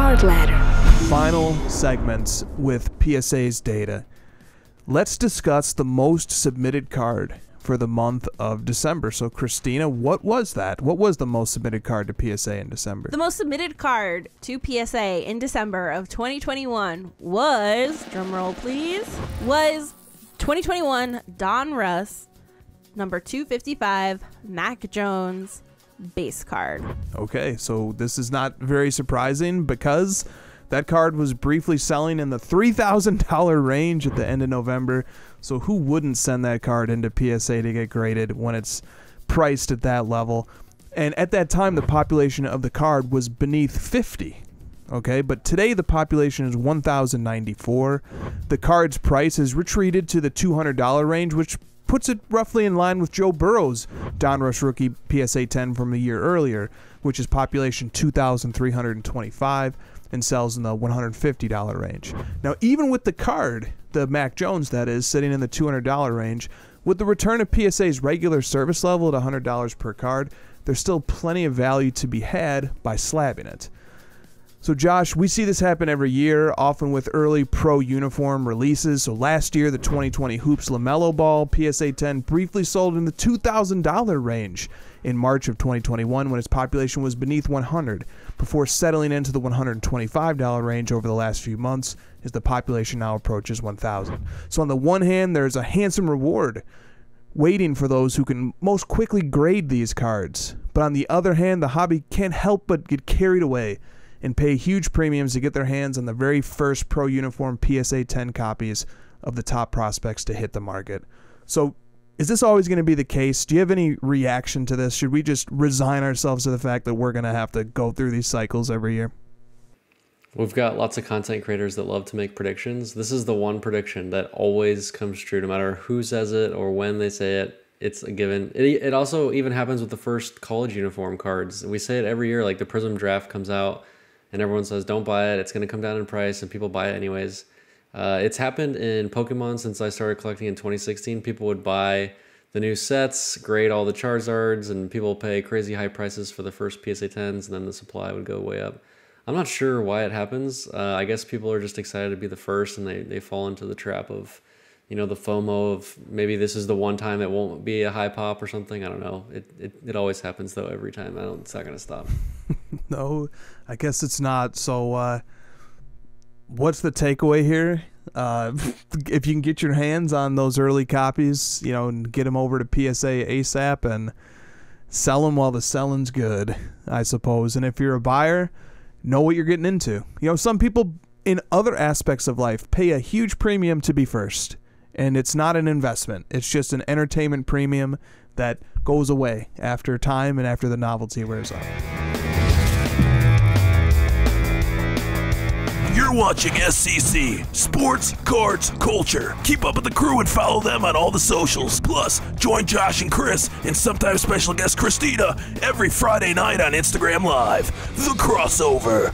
card ladder. Final segments with PSA's data. Let's discuss the most submitted card for the month of December. So, Kristina, what was that? What was the most submitted card to PSA in December? The most submitted card to PSA in December of 2021 was, drumroll please, was 2021 Don Russ, number 255, Mac Jones, base card. Okay, so this is not very surprising because that card was briefly selling in the $3,000 range at the end of November. So who wouldn't send that card into PSA to get graded when it's priced at that level? And at that time, the population of the card was beneath 50. Okay, but today the population is 1,094. The card's price has retreated to the $200 range, which puts it roughly in line with Joe Burrow's Donruss rookie PSA 10 from a year earlier, which is population 2,325 and sells in the $150 range. Now, even with the card, the Mac Jones that is, sitting in the $200 range, with the return of PSA's regular service level at $100 per card, there's still plenty of value to be had by slabbing it. So Josh, we see this happen every year, often with early pro uniform releases. So last year, the 2020 Hoops LaMelo Ball PSA 10 briefly sold in the $2,000 range in March of 2021 when its population was beneath 100, before settling into the $125 range over the last few months as the population now approaches 1,000. So on the one hand, there's a handsome reward waiting for those who can most quickly grade these cards. But on the other hand, the hobby can't help but get carried away and pay huge premiums to get their hands on the very first pro uniform PSA 10 copies of the top prospects to hit the market. So is this always going to be the case? Do you have any reaction to this? Should we just resign ourselves to the fact that we're going to have to go through these cycles every year? We've got lots of content creators that love to make predictions. This is the one prediction that always comes true, no matter who says it or when they say it. It's a given. It also even happens with the first college uniform cards. We say it every year, like the Prism draft comes out and everyone says, don't buy it, it's going to come down in price, and people buy it anyways. It's happened in Pokemon since I started collecting in 2016. People would buy the new sets, grade all the Charizards, and people pay crazy high prices for the first PSA 10s, and then the supply would go way up. I'm not sure why it happens. I guess people are just excited to be the first, and they fall into the trap of, you know, the FOMO of maybe this is the one time it won't be a high pop or something. I don't know. It always happens, though, every time. It's not going to stop. No, I guess it's not. So what's the takeaway here? If you can get your hands on those early copies, you know, and get them over to PSA ASAP and sell them while the selling's good, I suppose. And if you're a buyer, know what you're getting into. You know, some people in other aspects of life pay a huge premium to be first, and it's not an investment. It's just an entertainment premium that goes away after time and after the novelty wears off. You're watching SCC, Sports, Cards, Culture. Keep up with the crew and follow them on all the socials. Plus, join Josh and Chris and sometimes special guest Kristina every Friday night on Instagram Live. The Crossover.